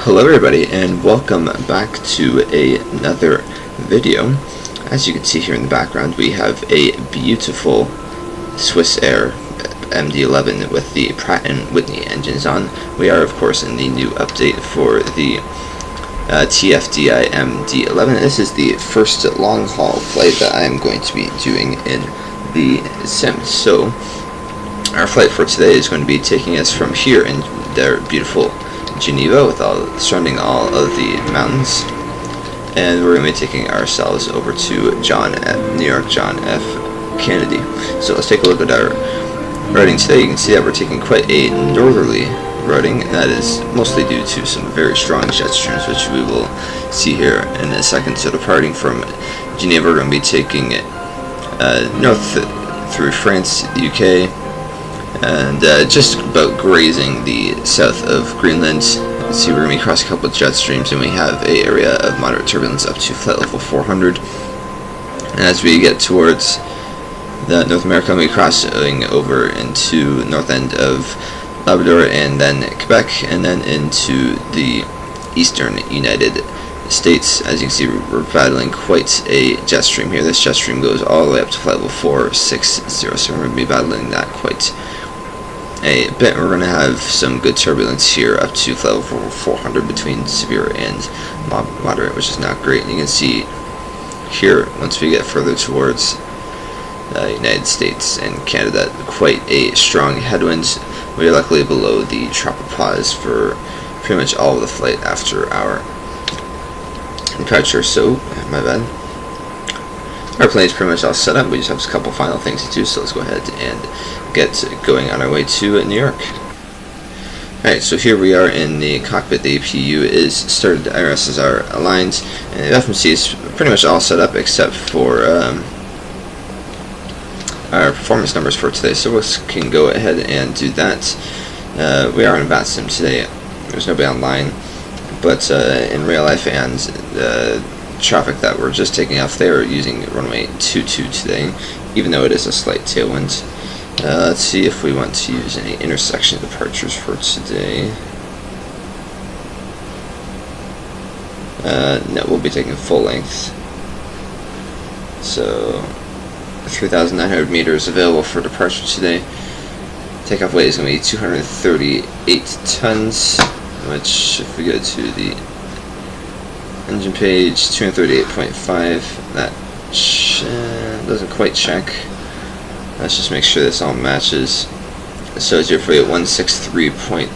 Hello everybody, and welcome back to another video. As you can see here in the background, we have a beautiful Swissair MD-11 with the Pratt & Whitney engines on. We are of course in the new update for the TFDI MD-11. This is the first long haul flight that I am going to be doing in the sim. So our flight for today is going to be taking us from here in their beautiful Geneva, with surrounding all of the mountains, and we're going to be taking ourselves over to New York John F. Kennedy. So let's take a look at our routing today. You can see that we're taking quite a northerly routing, and that is mostly due to some very strong jet streams, which we will see here in a second. So departing from Geneva, we're going to be taking north through France, the UK, and just about grazing the south of Greenland. You can see we're going to be crossing a couple of jet streams, and we have an area of moderate turbulence up to flight level 400. And as we get towards North America, we'll be crossing over into north end of Labrador and then Quebec, and then into the eastern United States. As you can see, we're battling quite a jet stream here. This jet stream goes all the way up to flight level 460, so we're going to be battling that quite a bit. We're going to have some good turbulence here up to flight level 400 between severe and moderate, which is not great. And you can see here, once we get further towards the United States and Canada, quite a strong headwind. We are luckily below the tropopause for pretty much all of the flight after our departure. So, my bad. Our plane is pretty much all set up. We just have a couple final things to do, so let's go ahead and get going on our way to New York. Alright, so here we are in the cockpit. The APU is started, the IRSs are aligned, and the FMC is pretty much all set up except for our performance numbers for today, so we can go ahead and do that. We are in Vatsim today. There's nobody online, but in real life and the traffic that we're just taking off, they are using runway 22 today, even though it is a slight tailwind. Let's see if we want to use any intersection departures for today. No, we'll be taking full length. So 3,900 meters available for departure today. Takeoff weight is going to be 238 tons, which, if we go to the engine page, 238.5. That doesn't quite check. Let's just make sure this all matches. So it's your weight 163.5,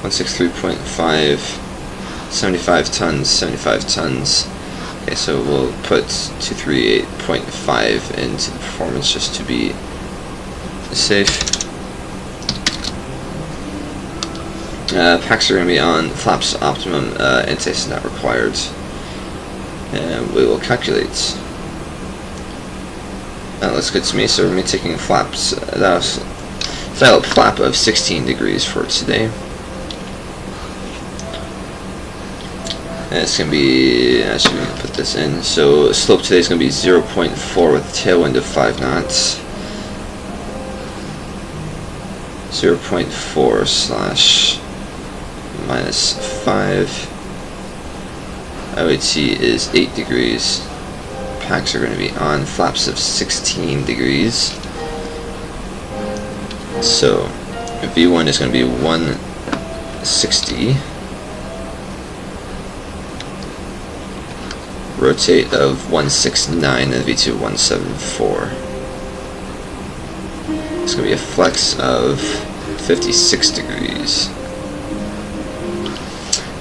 163.5, 75 tons, 75 tons. Okay, so we'll put 238.5 into the performance just to be safe. Packs are going to be on, flaps optimum, anti-ice not required. And we will calculate. That looks good to me, so we're going to be taking flaps. That was a flap of 16 degrees for today. And it's going to be, actually we can put this in, so slope today is going to be 0.4 with a tailwind of 5 knots. 0.4 slash minus 5. OAT is 8 degrees. Packs are going to be on, flaps of 16 degrees. So V1 is going to be 160. Rotate of 169 and V2 174. It's going to be a flex of 56 degrees.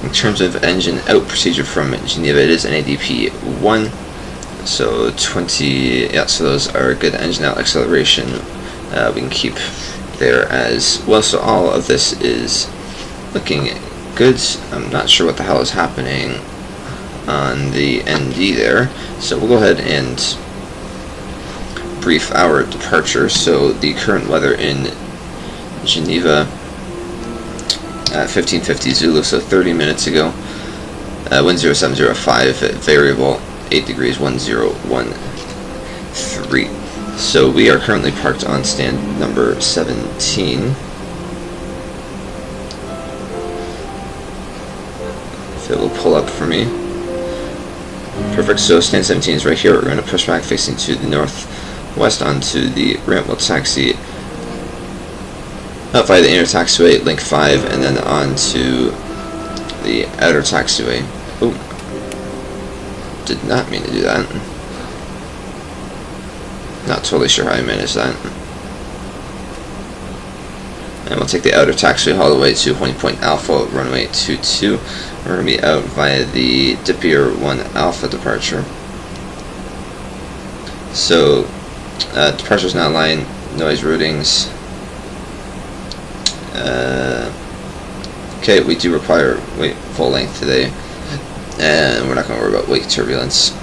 In terms of engine out procedure from Geneva, it is NADP 1. So 20, yeah, so those are good. Engine out acceleration we can keep there as well. So all of this is looking good. I'm not sure what the hell is happening on the ND there, so we'll go ahead and brief our departure. So the current weather in Geneva at 1550 Zulu, so 30 minutes ago, 10705 variable, 8 degrees 1013. So we are currently parked on stand number 17. if it will pull up for me. Perfect, so stand 17 is right here. We're going to push back facing to the northwest onto the ramp. We'll taxi up via the inner taxiway, link 5, and then on to the outer taxiway. Oh, did not mean to do that. Not totally sure how I managed that. And we'll take the outer taxiway all the way to Holding Point Alpha, runway 22. We're going to be out via the Dipier 1 Alpha departure. So, departure's now line, noise routings. Okay, we do require weight full length today, and we're not going to worry about wake turbulence.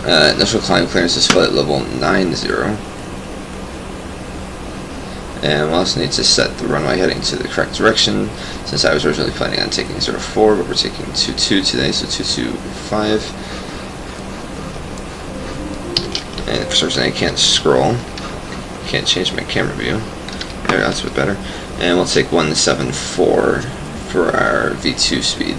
Initial climb clearance is flight level 90. And we'll also need to set the runway heading to the correct direction, since I was originally planning on taking 04, but we're taking 22 today, so 225. And for some reason I can't scroll, can't change my camera view. There, that's a bit better. And we'll take 174 for our V2 speed.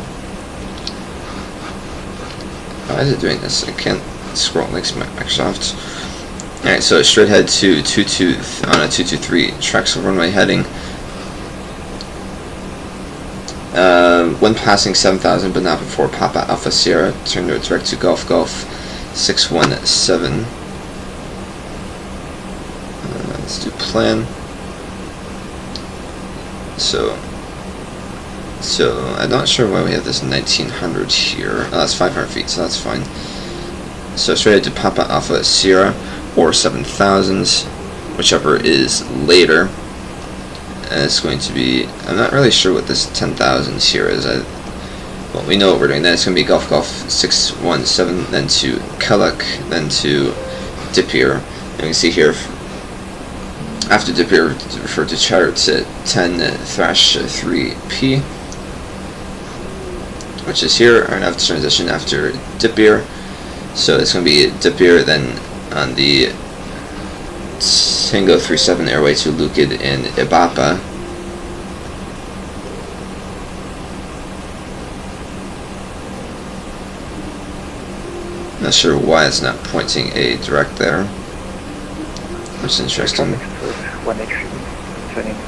Why is it doing this? I can't scroll thanks to Microsoft. Alright, so straight head to on a 223 tracks runway heading. When passing 7,000 but not before Papa Alpha Sierra, turn direct to Golf 617. Let's do plan. So I'm not sure why we have this 1900 here. Oh, that's 500 feet, so that's fine. So straight ahead to Papa Alpha Sierra, or 7,000s, whichever is later. And it's going to be, I'm not really sure what this 10,000s here is. Well, we know what we're doing. Then it's going to be Golf 617, then to Kellock, then to Dipier. And we can see here, after Dipier, refer to charts at 10-3P, which is here, our nav transition after Dipier. So it's going to be Dipier, then on the Tango 37 airway to Lukid in Ibapa. Not sure why it's not pointing a direct there, which is interesting.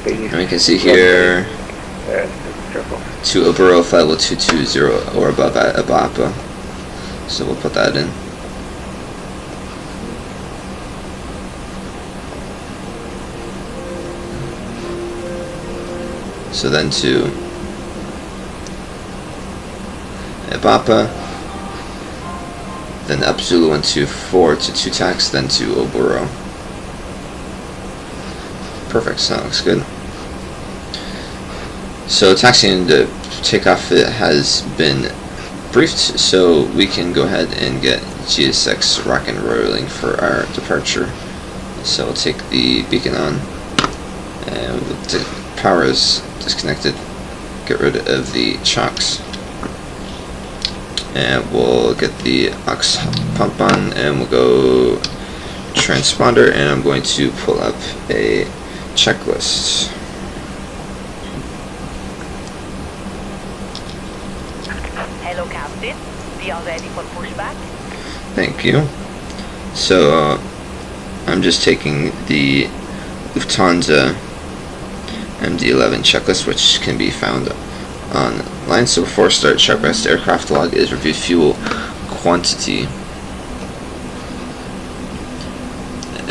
And we can see here to Obero flight level 220 or above at Ibapa. So we'll put that in. So then to Ibapa, then up Zulu 124 to 2 tax, then to Oboro. Perfect, so that looks good. So taxiing to takeoff has been briefed, so we can go ahead and get GSX rock and rolling for our departure. So we'll take the beacon on, and the power is disconnected. Get rid of the chocks, and we'll get the aux pump on, and we'll go transponder, and I'm going to pull up a checklist. Hello, Captain. We are ready for pushback. Thank you. So I'm just taking the Lufthansa MD-11 checklist, which can be found online. So before start, checklist aircraft log is reviewed fuel quantity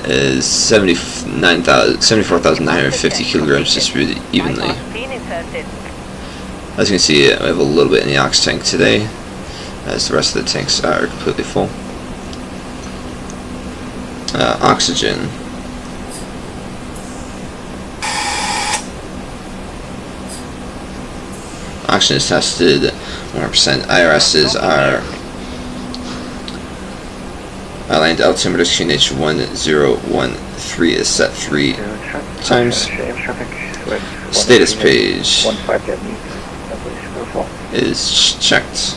is 74,950 kilograms distributed evenly. As you can see, I have a little bit in the aux tank today, as the rest of the tanks are completely full. Oxygen. Oxygen is tested 100%. IRSs are aligned altimeter QNH 1013 is set 3 times. Status page is checked.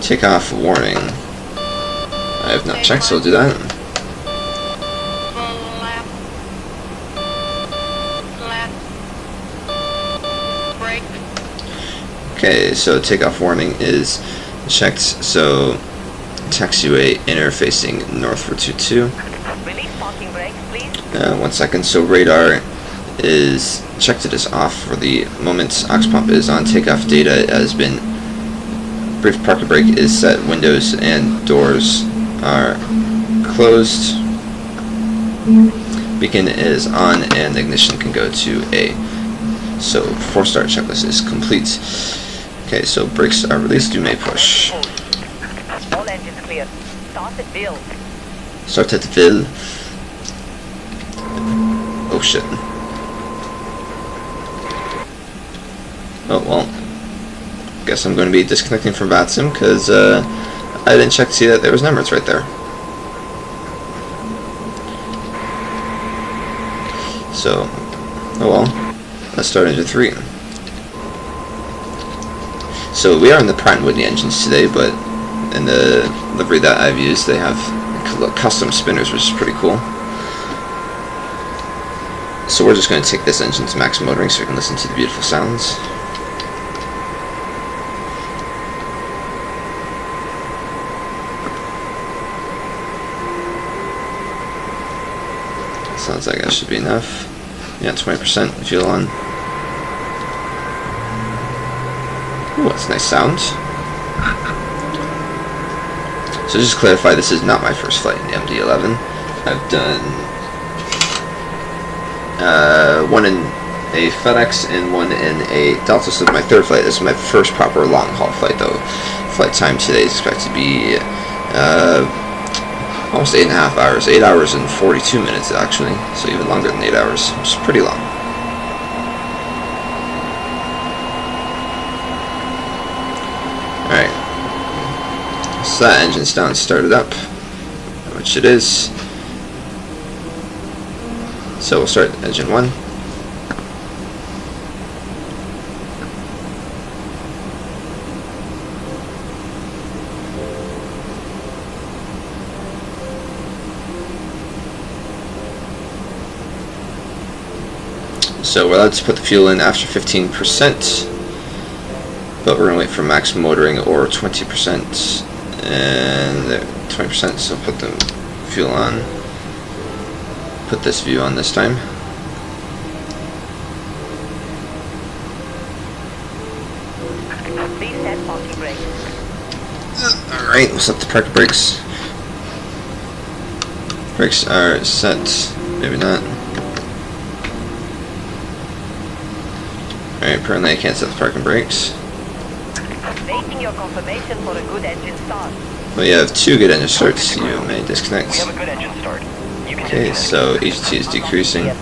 Takeoff warning. I have not checked, so I'll do that. Okay, so takeoff warning is checked, so taxiway interfacing north for 22. Release parking brakes, please. 1 second, so radar is checked, it is off for the moment. Aux pump is on, takeoff data has been brief, parking brake is set, windows and doors are closed. Beacon is on and ignition can go to A. So before start checklist is complete. Okay, so brakes are released, you may push. All engines clear. Start at Bill. Start at Ville. Oh shit. Oh well. Guess I'm going to be disconnecting from Vatsim because I didn't check to see that there was numbers right there. So, oh well. Let's start engine 3. So we are in the Pratt & Whitney engines today, but in the livery that I've used, they have custom spinners, which is pretty cool. So we're just going to take this engine to max motoring so we can listen to the beautiful sounds. Sounds like that should be enough. Yeah, 20% fuel on. Ooh, that's a nice sound. So just to clarify, this is not my first flight in the MD-11. I've done one in a FedEx and one in a Delta. So my third flight. This is my first proper long haul flight though. Flight time today is expected to be almost 8.5 hours. 8 hours and 42 minutes actually. So even longer than 8 hours, which is pretty long. Alright. So that engine's down, started up, which it is. So we'll start engine 1. So we're allowed to put the fuel in after 15%, but we're going to wait for max motoring or 20%, and 20%, so put the fuel on. Put this view on this time. Please set parking brakes. Alright, we'll set the parking brakes. Brakes are set, maybe not. Alright, apparently I can't set the parking brakes. Waiting your confirmation for a good engine start. Well, you have 2 good engine starts, you may disconnect. We have a good engine start. You can Okay, disconnect. so HT is decreasing. Yep.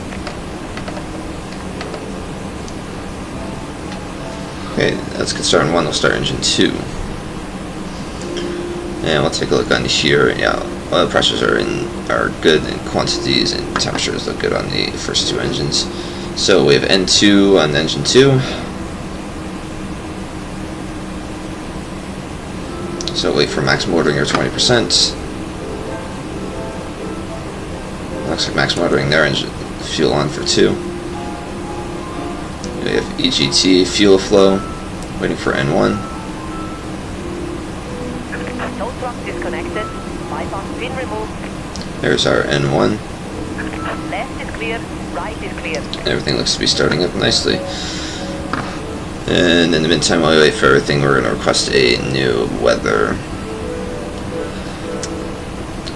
Okay, let's get started on 1, we'll start engine 2. And we'll take a look on here. Yeah, oil pressures are good, and quantities and temperatures look good on the first 2 engines. So we have N2 on engine 2. So wait for max motoring or 20%. Looks like max motoring there, engine fuel on for 2. We have EGT fuel flow, waiting for N1. Tow truck disconnected. Bypass pin removed. There's our N1. Left is clear. Right is clear. Everything looks to be starting up nicely. And in the meantime, while we wait for everything, we're going to request a new weather,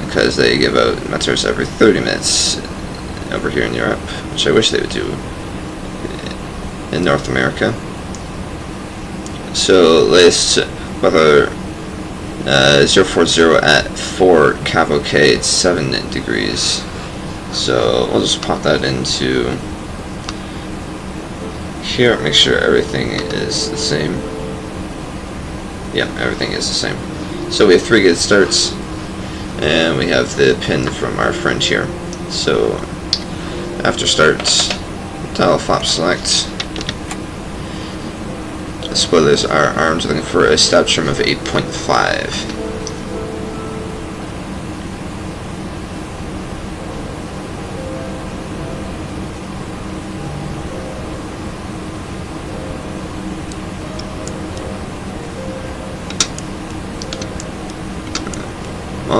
because they give out meters every 30 minutes over here in Europe, which I wish they would do in North America. So latest weather 040 at 4 Cavalcade, it's 7 degrees. So we'll just pop that into here, make sure everything is the same. Yeah, everything is the same. So we have 3 good starts, and we have the pin from our friend here. So after start, dial flap select. The spoilers are armed, looking for a stab trim of 8.5.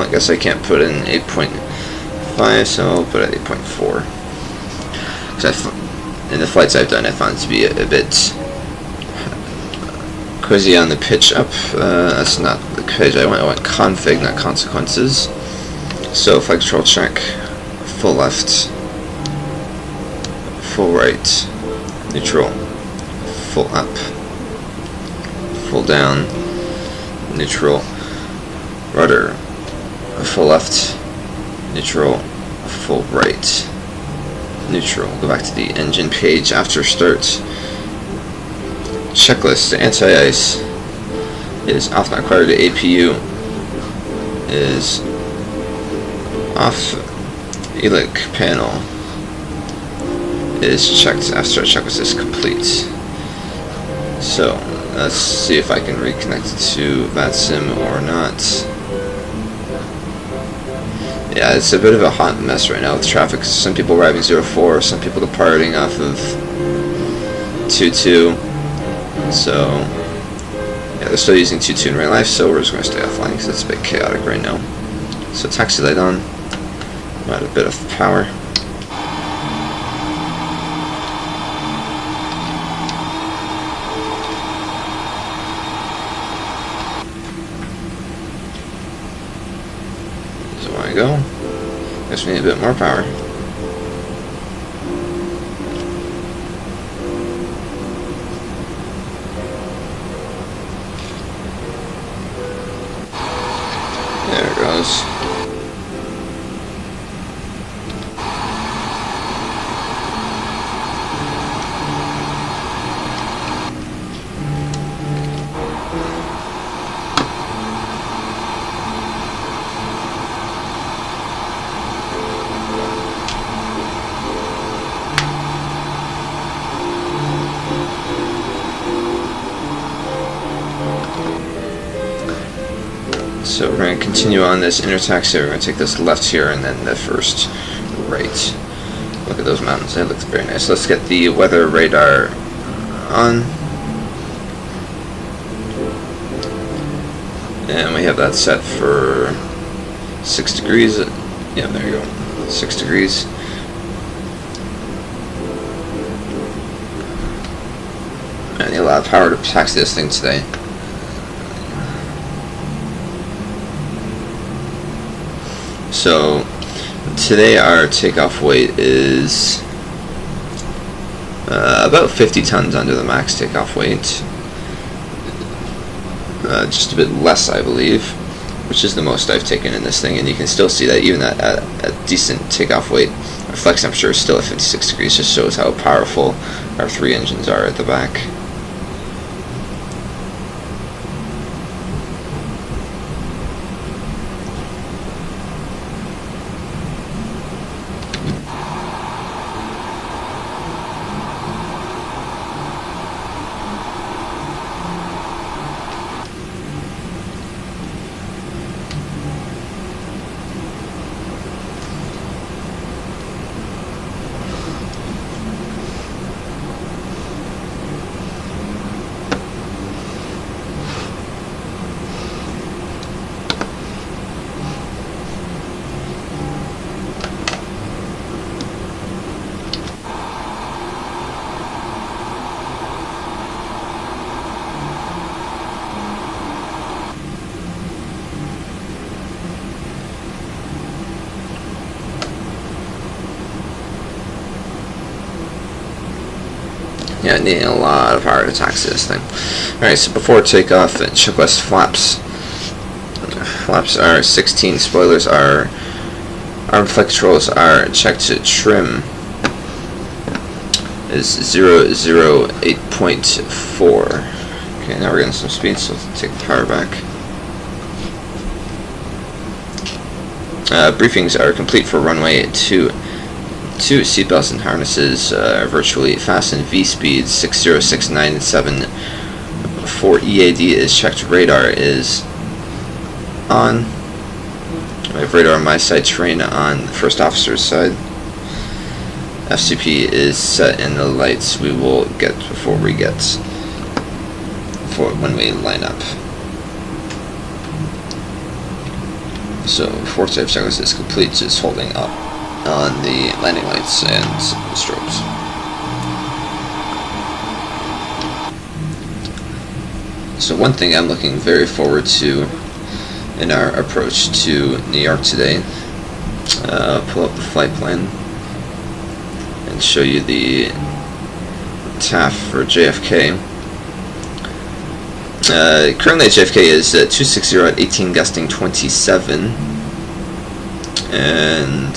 I guess I can't put in 8.5, so I'll put it at 8.4. Because in the flights I've done, I found it to be a bit crazy on the pitch up. That's not the page I want config, not consequences. So flight control check, full left, full right, neutral, full up, full down, neutral, rudder, full left, neutral, full right, neutral. Go back to the engine page after start. Checklist, anti-ice is off, not required. The APU is off. Elic panel is checked after checklist is complete. So let's see if I can reconnect it to Vatsim or not. Yeah, it's a bit of a hot mess right now with traffic. Some people arriving 04, some people departing off of 22. So yeah, they're still using 22 in real life, so we're just going to stay offline because it's a bit chaotic right now. So taxi light on. Add a bit of power. So I go. Guess we need a bit more power. There it goes. So we're going to continue on this inner taxi. We're going to take this left here and then the first right. Look at those mountains. They look very nice. Let's get the weather radar on. And we have that set for 6 degrees. Yeah, there you go. 6 degrees. I need a lot of power to taxi this thing today. So today our takeoff weight is about 50 tons under the max takeoff weight. Just a bit less, I believe, which is the most I've taken in this thing, and you can still see that even at a decent takeoff weight, our flex temperature is still at 56 degrees. Just shows how powerful our 3 engines are at the back. Yeah, needing a lot of power to taxi this thing. Alright, so before takeoff, checklist flaps. Flaps are 16, spoilers are, arm flight controls are checked to trim is 008.4. Okay, now we're getting some speed, so let's take the power back. Briefings are complete for runway 2. Seatbelts and harnesses virtually fastened. V-speed 6069.7. For EAD is checked. Radar is on. I have radar on my side, terrain on the first officer's side. FCP is set, and the lights we will get before we get when we line up. So before safe checklist is complete, just holding up on the landing lights and strobes. So one thing I'm looking very forward to in our approach to New York today, pull up the flight plan and show you the TAF for JFK. Currently at JFK is 260 at 18 gusting 27, and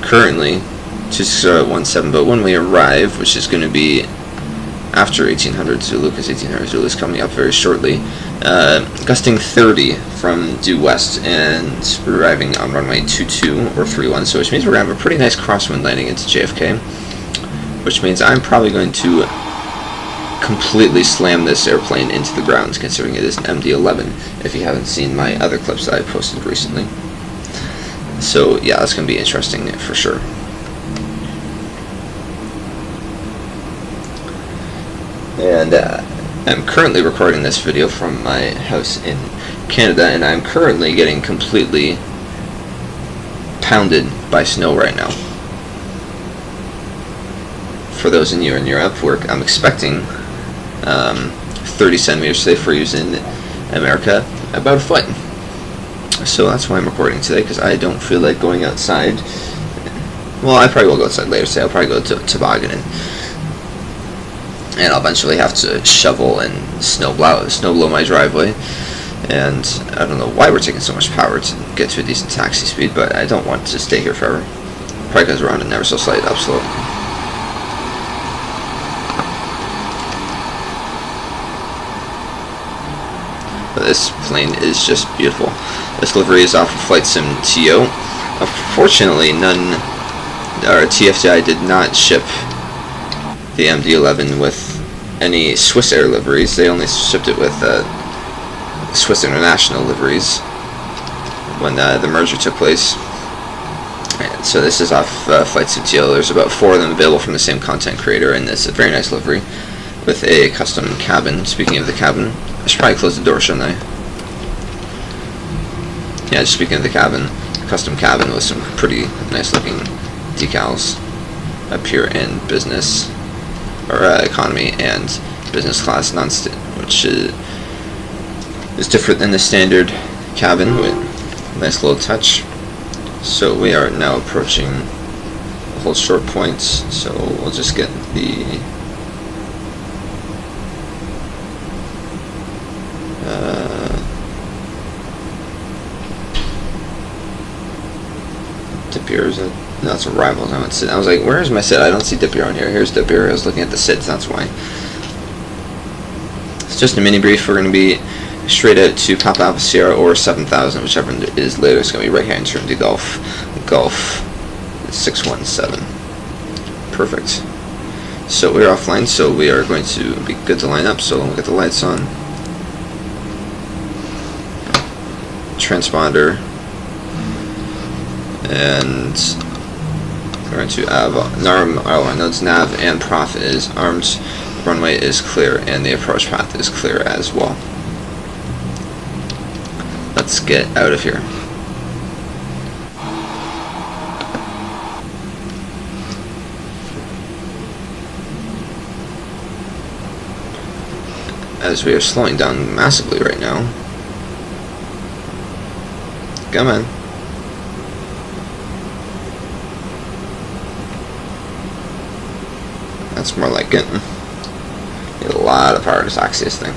currently 260 at 17, but when we arrive, which is going to be after 1800 Zulu, because 1800 Zulu is coming up very shortly, gusting 30 from due west, and we're arriving on runway 22 or 31, so which means we're going to have a pretty nice crosswind landing into JFK, which means I'm probably going to completely slam this airplane into the ground, considering it is an MD-11, if you haven't seen my other clips that I posted recently. So yeah, that's going to be interesting for sure. And I'm currently recording this video from my house in Canada, and I'm currently getting completely pounded by snow right now. For those of you in Europe, I'm expecting 30 centimeters today. For use in America, about a foot. So that's why I'm recording today, because I don't feel like going outside. Well, I probably will go outside later today. I'll probably go to tobogganing, and I'll eventually have to shovel and snow blow my driveway. And I don't know why we're taking so much power to get to a decent taxi speed, but I don't want to stay here forever. Probably goes around and never so slight upslope. This plane is just beautiful. This livery is off of Vatsim TO. Unfortunately, TFDI did not ship the MD-11 with any Swissair liveries. They only shipped it with Swiss International liveries when the merger took place. And so this is off Vatsim TO. There's about 4 of them available from the same content creator, and it's a very nice livery with a custom cabin. Speaking of the cabin, I should probably close the door, shouldn't I? Yeah, just speaking of the cabin, custom cabin with some pretty nice looking decals up here in business, or economy and business class which is different than the standard cabin, with a nice little touch. So we are now approaching the whole short points, so we'll just get the Dippier, is it? No, it's arrivals. I was like, where's my sit? I don't see Dippier on here. Here's Dippier. I was looking at the sits, that's why. It's just a mini brief. We're going to be straight out to Papa Alpha Sierra or 7000, whichever is later. It's going to be right hand turn to Golf 617. Perfect. So we're offline, so we are going to be good to line up. So we'll get the lights on. Transponder. And we're going to have nodes nav and prof is armed, runway is clear, and the approach path is clear as well. Let's get out of here. As we are slowing down massively right now. Come on. That's more like it. Need a lot of power to taxi this thing.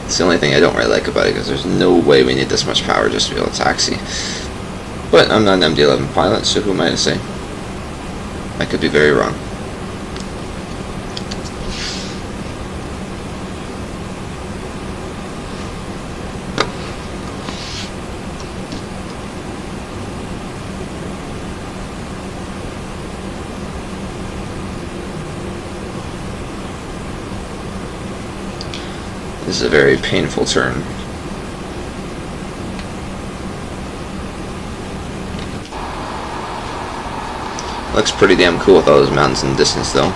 It's the only thing I don't really like about it, because there's no way we need this much power just to be able to taxi. But I'm not an MD-11 pilot, so who am I to say? I could be very wrong. This is a very painful turn. Looks pretty damn cool with all those mountains in the distance, though.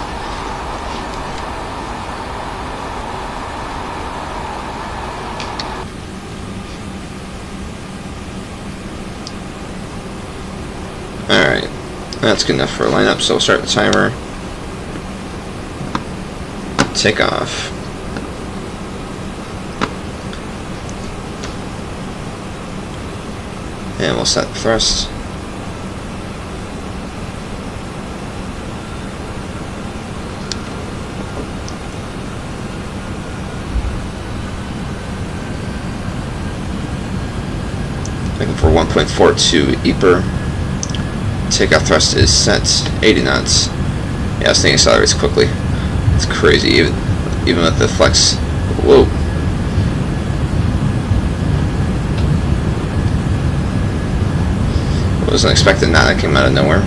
That's good enough for a lineup, so we'll start the timer. Take off. And we'll set the thrust. Looking for 1.42 EPR. Takeoff thrust is set, 80 knots. Yeah, this thing accelerates quickly. It's crazy, even with the flex. Whoa. Wasn't expecting that. That came out of nowhere.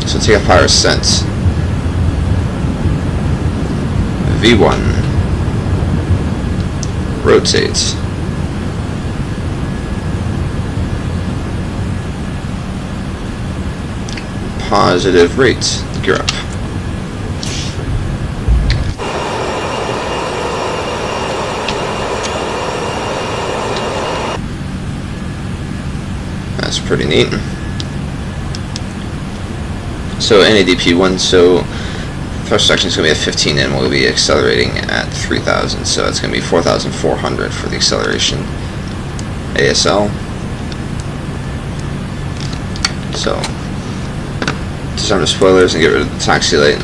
So takeoff power is set. V1. Rotate. Positive rate. Gear up. That's pretty neat. So NADP1, so thrust section is going to be at 15 and we'll be accelerating at 3,000, so that's going to be 4,400 for the acceleration. ASL. So disarm the spoilers and get rid of the taxi light.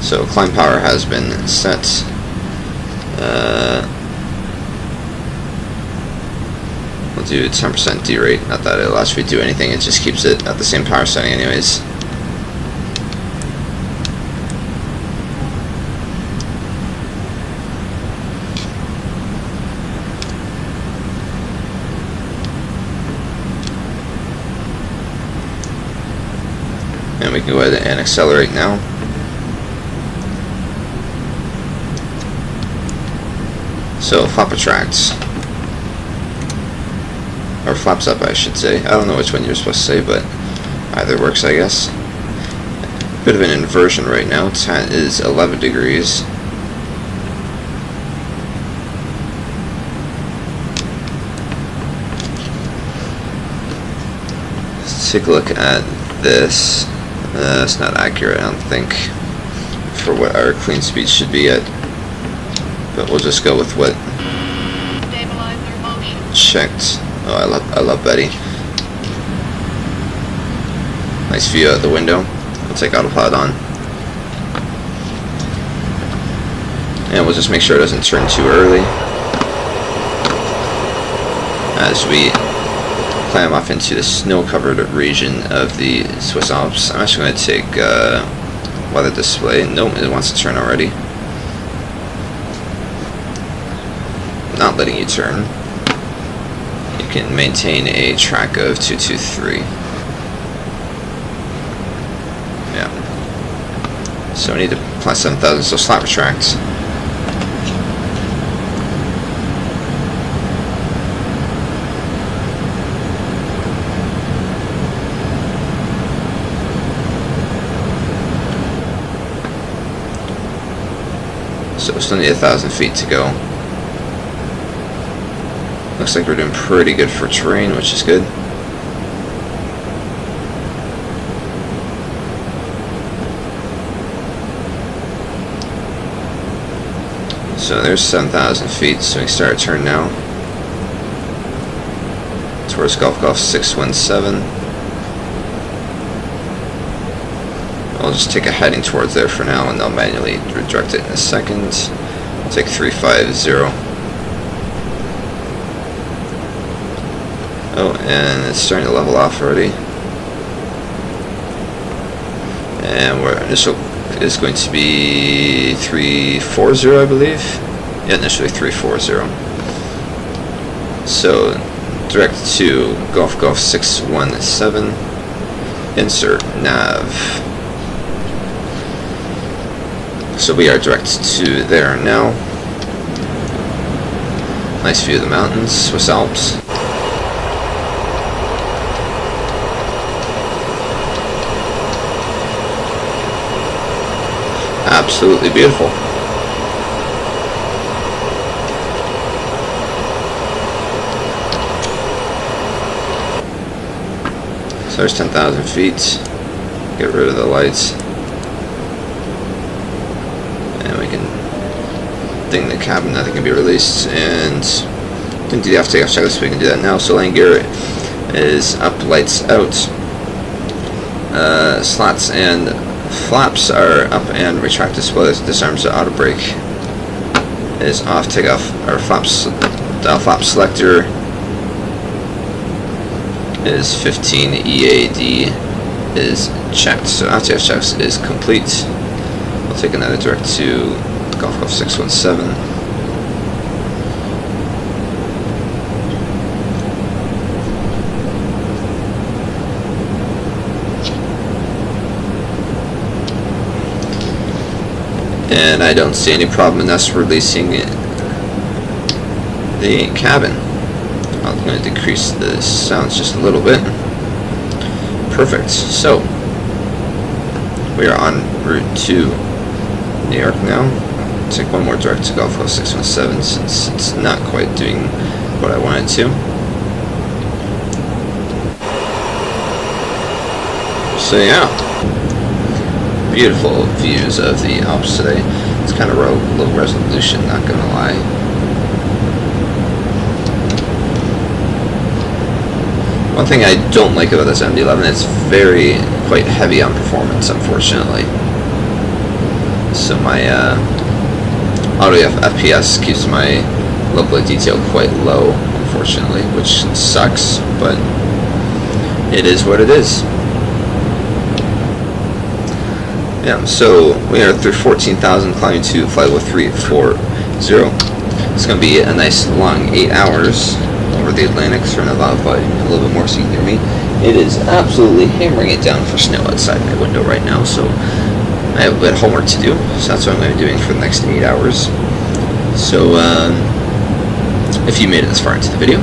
So climb power has been set. We'll do 10% derate. Not that it'll actually do anything, it just keeps it at the same power setting anyways. And we can go ahead and accelerate now. So flap retracts. Or flaps up, I should say. I don't know which one you're supposed to say, but either works, I guess. Bit of an inversion right now. It is 11 degrees. Let's take a look at this. That's not accurate, I don't think, for what our clean speed should be at. But we'll just go with what checked. Oh, I love Betty. Nice view out the window. We'll take autopilot on. And we'll just make sure it doesn't turn too early as we climb off into the snow-covered region of the Swiss Alps. I'm actually going to take weather display. Nope, it wants to turn already. Not letting you turn. You can maintain a track of 223. Yeah. So we need to apply 7,000, so slap retract. So we still need 1,000 feet to go. Looks like we're doing pretty good for terrain, which is good. So there's 7,000 feet, so we start a turn now. Towards Golf 617. I'll just take a heading towards there for now, and I'll manually redirect it in a second. I'll take 350. Oh, and it's starting to level off already. And our initial is going to be 340, I believe. Yeah, initially 340. So, direct to Golf 617. Insert nav. So we are direct to there now. Nice view of the mountains, Swiss Alps. Absolutely beautiful. So there's 10,000 feet. Get rid of the lights. And we can ding the cabin that it can be released. And didn't do the off takeoff checklist, so we can do that now. So landing gear is up, lights out. Slots and flaps are up and retract display. Disarms the auto brake. Is off, takeoff, or flaps. The flap selector is 15. EAD is checked. So RTF checks is complete. We'll take another direct to Golf 617. And I don't see any problem in us releasing the cabin. I'm going to decrease the sounds just a little bit. Perfect. So we are en route to New York now. Take one more direct to Golf 617 since it's not quite doing what I wanted to. So yeah, beautiful views of the Alps today. It's kind of low resolution, not gonna lie. One thing I don't like about this MD-11, it's quite heavy on performance, unfortunately. So my auto FPS keeps my level of detail quite low, unfortunately, which sucks, but it is what it is. Yeah, so we are through 14,000, climbing to flight level 340. It's going to be a nice long 8 hours over the Atlantic, turn it off by a little bit more so you can hear me. It is absolutely hammering it down for snow outside my window right now, so I have a bit of homework to do, so that's what I'm going to be doing for the next 8 hours. So if you made it this far into the video,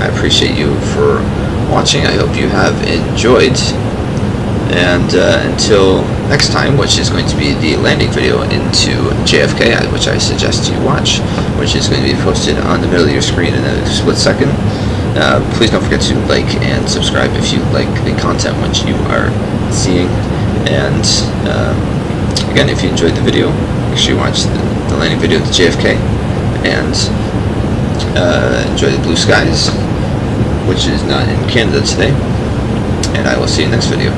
I appreciate you for watching. I hope you have enjoyed, and until next time, which is going to be the landing video into JFK, which I suggest you watch, which is going to be posted on the middle of your screen in a split second. Please don't forget to like and subscribe if you like the content which you are seeing. And again, if you enjoyed the video, make sure you watch the landing video to JFK, and enjoy the blue skies, which is not in Canada today. And I will see you next video.